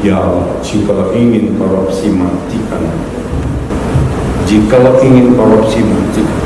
Ya Allah, jikalau ingin korupsi matikan, jikalau ingin korupsi matikan.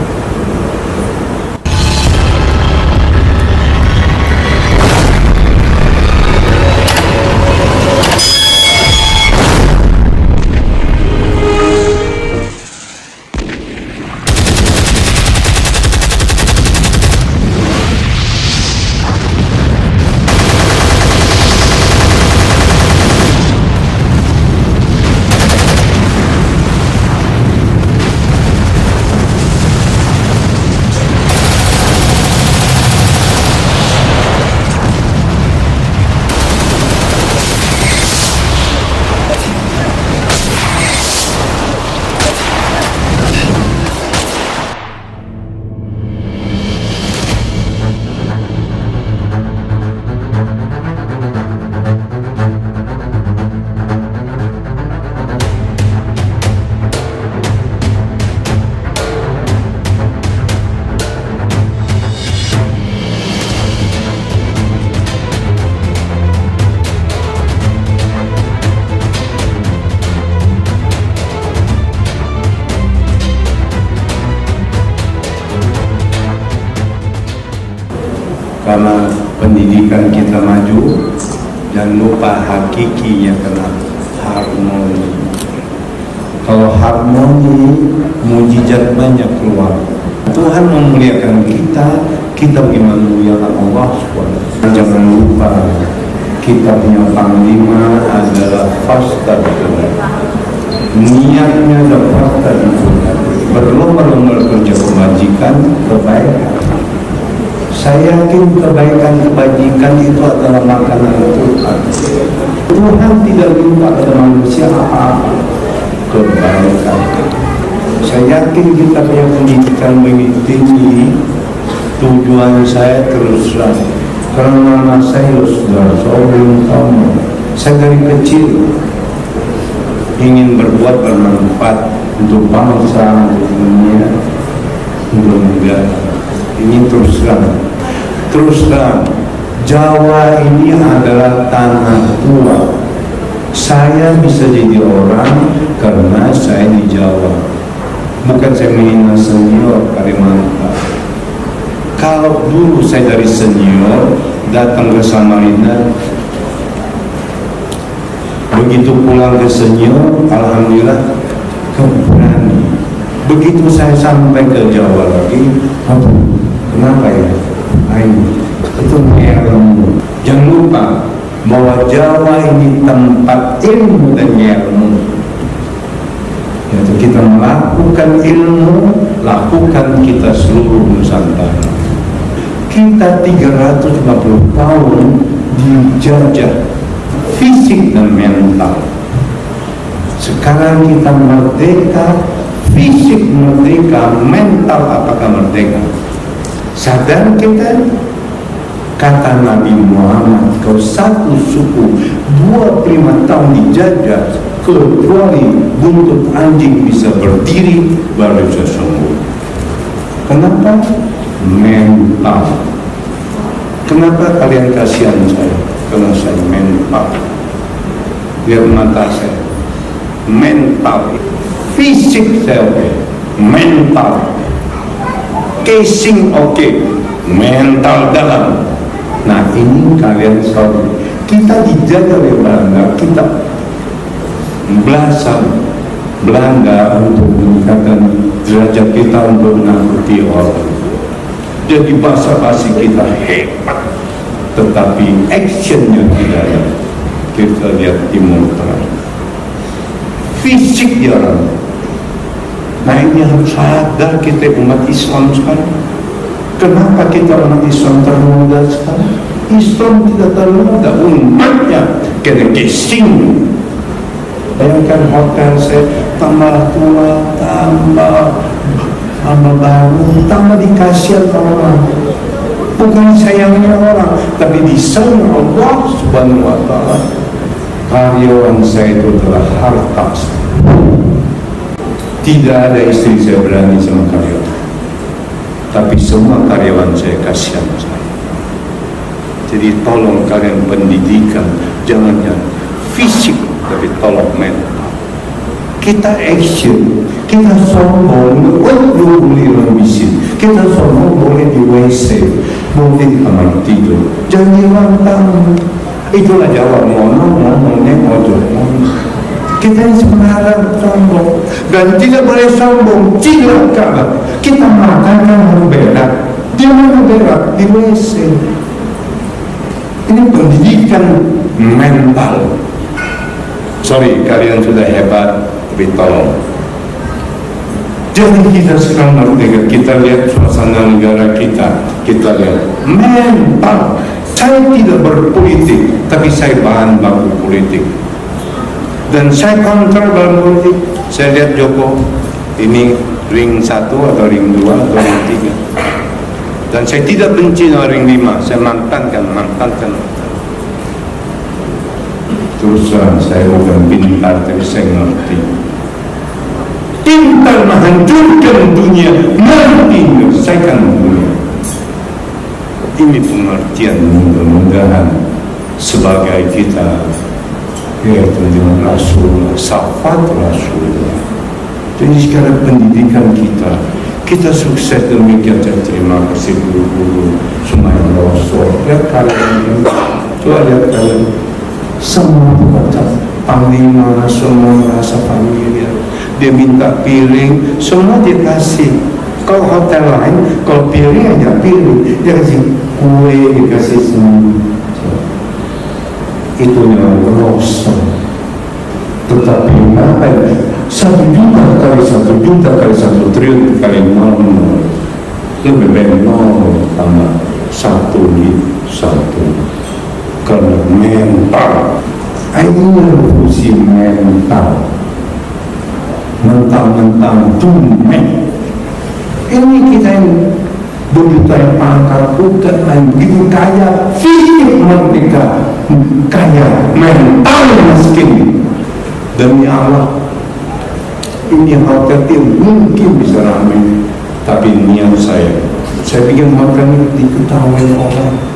Karena pendidikan kita maju, jangan lupa hakikinya kena harmoni. Kalau harmoni, mujizat banyak keluar. Tuhan memuliakan kita, kita bagaimana memuliakan Allah SWT. Jangan lupa, kita punya panglima adalah fasta betul. Niatnya adalah fasta betul. Berlomba-lomba kerja kebajikan, kebaikan. Saya yakin kebaikan-kebajikan itu adalah makanan Tuhan. Tuhan tidak minta pada manusia apa-apa, kebaikan. Saya yakin kita punya pendidikan begitu tinggi. Tujuan saya teruslah, karena nama saya sudah sebelum kamu. Saya dari kecil ingin berbuat bermanfaat untuk bangsa, untuk dunia, untuk negara. Ini teruslah Jawa ini adalah tanah tua. Saya bisa jadi orang karena saya di Jawa. Bukan saya menghina senior Kalimantan. Kalau dulu saya dari senior datang ke Samarinda, begitu pulang ke senior, alhamdulillah keberani. Begitu saya sampai ke Jawa lagi, kenapa ya? Itu ilmu. Jangan lupa bahwa Jawa ini tempat ilmu dan ilmu. Yaitu kita melakukan ilmu, lakukan kita seluruh Nusantara. Kita 350 tahun dijajah fisik dan mental. Sekarang kita merdeka, fisik merdeka, mental apakah merdeka? Sadar kita? Kata Nabi Muhammad, kau satu suku 25 tahun dijajah, kecuali buntut anjing bisa berdiri baru bisa sembuh. Kenapa? Mental. Kenapa kalian kasihan saya? Karena saya mental. Lihat mata saya, mental. Fisik saya oke, mental. Casing oke, mental dalam. Nah ini kalian sorry, kita dijaga oleh Belanda, kita belasan Belanda untuk meningkatkan derajat kita untuk menakuti orang. Jadi basa-basi kita hebat, tetapi actionnya tidak ada. Kita lihat Timur Tengah, fisik dia orang. Nah ini harus sadar kita umat Islam sekarang. Kenapa kita orang Islam termuda sekarang? Islam tidak termuda, umatnya kena casing. Bayangkan hotel saya tambah tua, tambah baru, tambah dikasih orang. Bukan sayangnya orang, tapi disayang Allah Subhanahu wa Ta'ala. Karyawan saya itu adalah harta. Tidak ada istri saya berani sama karyawan, tapi semua karyawan saya kasihan saya. Jadi tolong kalian pendidikan, jangan fisik, tapi tolong mental. Kita action, kita sombong, boleh bisin, kita sombong boleh di WC, boleh di kamar tidur, jangan lantang. Itulah jawab ngomongnya ngojok. Kita ini sebenarnya sombong dan tidak boleh sombong, tidak kalah. Kita makan kan harus berak, di mana berak? Di WC. Ini pendidikan mental. Sorry, kalian sudah hebat, tapi tolong. Jadi kita sekarang merdeka, kita lihat suasana negara kita lihat mental. Saya tidak berpolitik, tapi saya bahan baku politik. Dan saya kontrol dalam politik. Saya lihat Joko, ini ring 1 atau ring 2 atau ring 3. Dan saya tidak benci ring 5, saya mantankan. Terus saya bukan pintar, tapi saya ngerti. Pintar menghancurkan dunia, ngerti menyelesaikan dunia. Ini pengertian mudah-mudahan sebagai kita, yaitu dengan Rasulullah, safat Rasulullah. Jadi sekarang pendidikan kita sukses demikian. Saya terima kasih guru-guru semuanya Rasul. Lihat kalian, coba lihat kalian. Semua baca panglima, semua merasa familiar. Dia minta piring, semua dia kasih. Kalau hotel lain, kalau piring aja piring, dia kasih kue, dia kasih semua. Itu yang Rasul. Tetapi apa ya? 1 juta kali 1 juta kali 1 triliun kali 0 lebih baik 0 tambah 1 di 1. Karena mental, ini revolusi mental, mentang-mentang dunia. Ini kita yang begitu yang pangkat bukan yang begitu kaya, fisik merdeka, kaya mental miskin. Demi Allah, ini hotel yang mungkin bisa ramai, tapi niat saya bikin hotel ini diketahui orang.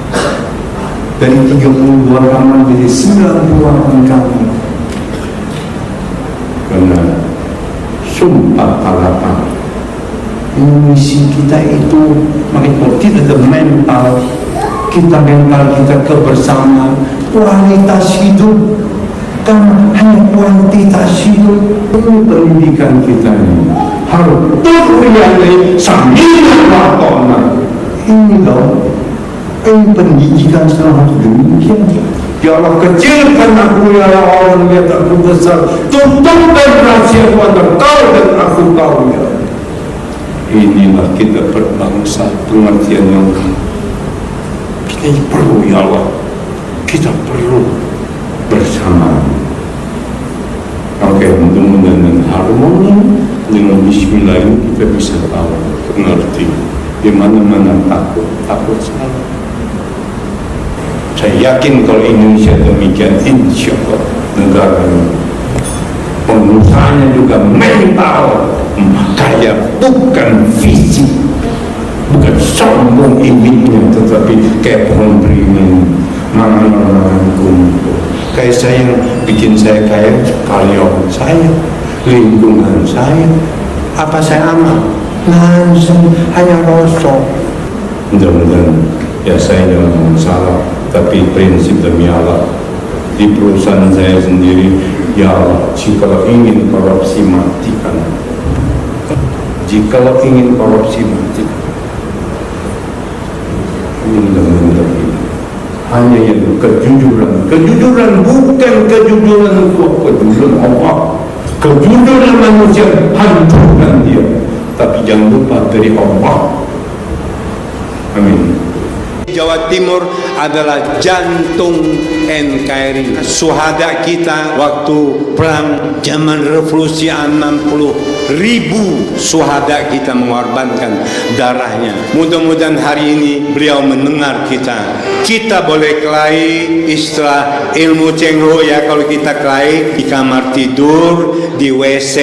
Dari 32 kamar jadi 98 kamar. Karena sumpah harapan misi kita itu makin tidak ada mental kita kebersamaan, kualitas hidup. Kan hanya kuantitas hidup. Ini pendidikan kita ini harus terrealisasi sambil waktu. Ini dong. Ini pendidikan sekarang harus demikian. Ya Allah, kecilkan aku ya Allah, lihat aku besar. Tutupkan rahasia antara kau dan aku tahu ya. Inilah kita berbangsa, pengertian yang kita ini perlu ya Allah. Kita perlu bersama. Oke, mudah-mudahan dengan harmoni, dengan bismillah ini kita bisa tahu, mengerti. Di mana-mana takut salah. Saya yakin kalau Indonesia demikian, insya Allah negara ini pengusahanya juga mental, kaya bukan fisik, bukan sombong imitnya, tetapi kayak pohon beringin, mangan kumpul. Kayak saya yang bikin saya kaya, karyawan saya, lingkungan saya, apa saya amal? Langsung hanya rosok. Mudah-mudahan ya saya jangan salah. Tapi prinsip demi Allah di perusahaan saya sendiri, ya Allah, jika ingin korupsi matikan, jika ingin korupsi matikan. Ini benar-benar hanya yang kejujuran bukan kejujuran Allah, kejujuran manusia hancurkan dia, tapi jangan lupa dari Allah. Amin. Jawa Timur adalah jantung NKRI. Syuhada kita waktu perang zaman revolusi 60.000 syuhada kita mengorbankan darahnya. Mudah-mudahan hari ini beliau mendengar kita. Kita boleh kelahi istilah ilmu cengho ya, kalau kita kelahi di kamar tidur, di WC,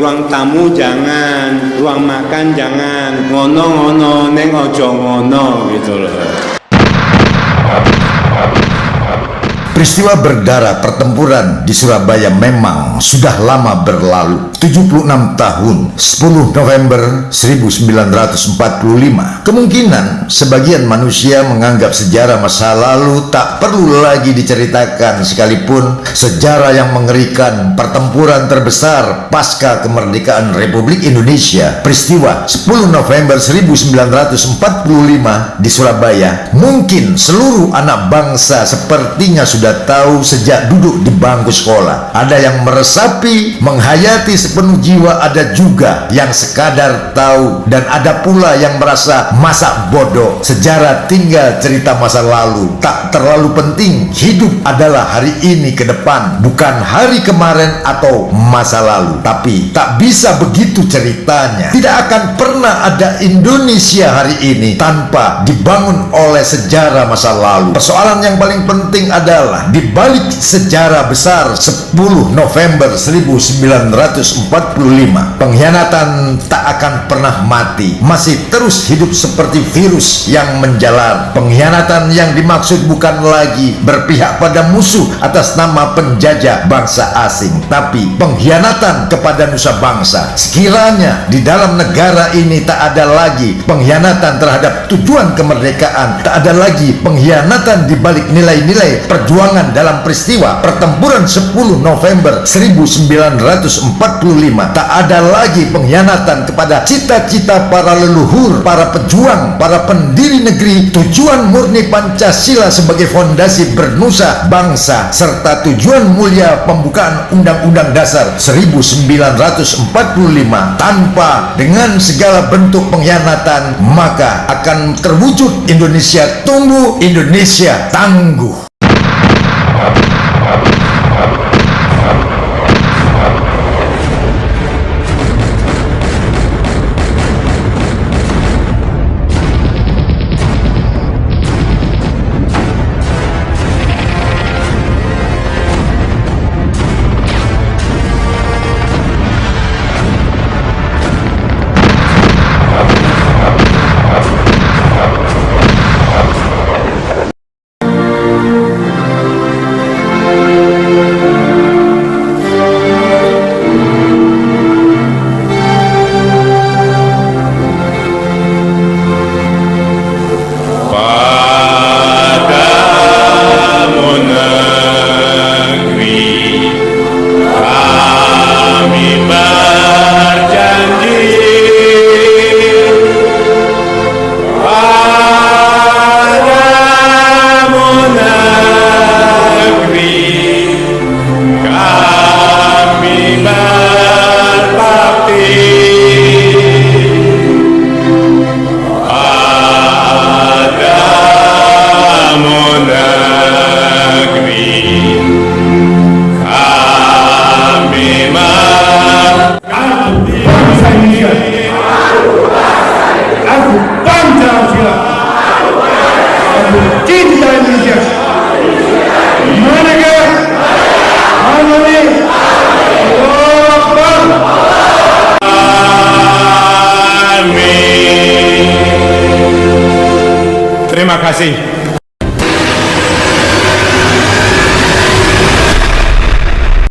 ruang tamu jangan, ruang makan jangan, ngono-ngono neng ojo ngono gitu loh. Peristiwa berdarah pertempuran di Surabaya memang sudah lama berlalu, 76 tahun, 10 November 1945. Kemungkinan sebagian manusia menganggap sejarah masa lalu tak perlu lagi diceritakan, sekalipun sejarah yang mengerikan pertempuran terbesar pasca kemerdekaan Republik Indonesia, peristiwa 10 November 1945 di Surabaya, mungkin seluruh anak bangsa sepertinya sudah tahu sejak duduk di bangku sekolah. Ada yang meresapi, menghayati sepenuh jiwa, ada juga yang sekadar tahu, dan ada pula yang merasa masa bodoh, sejarah tinggal cerita masa lalu, tak terlalu penting. Hidup adalah hari ini ke depan, bukan hari kemarin atau masa lalu. Tapi tak bisa begitu ceritanya. Tidak akan pernah ada Indonesia hari ini tanpa dibangun oleh sejarah masa lalu. Persoalan yang paling penting adalah di balik sejarah besar 10 November 1945, pengkhianatan tak akan pernah mati, masih terus hidup seperti virus yang menjalar. Pengkhianatan yang dimaksud bukan lagi berpihak pada musuh atas nama penjajah bangsa asing, tapi pengkhianatan kepada nusa bangsa. Sekiranya di dalam negara ini tak ada lagi pengkhianatan terhadap tujuan kemerdekaan, tak ada lagi pengkhianatan di balik nilai-nilai perjuangan dalam peristiwa pertempuran 10 November 1945, tak ada lagi pengkhianatan kepada cita-cita para leluhur, para pejuang, para pendiri negeri, tujuan murni Pancasila sebagai fondasi bernusa bangsa, serta tujuan mulia pembukaan Undang-Undang Dasar 1945. Tanpa dengan segala bentuk pengkhianatan, maka akan terwujud Indonesia tumbuh, Indonesia tangguh. Terima kasih.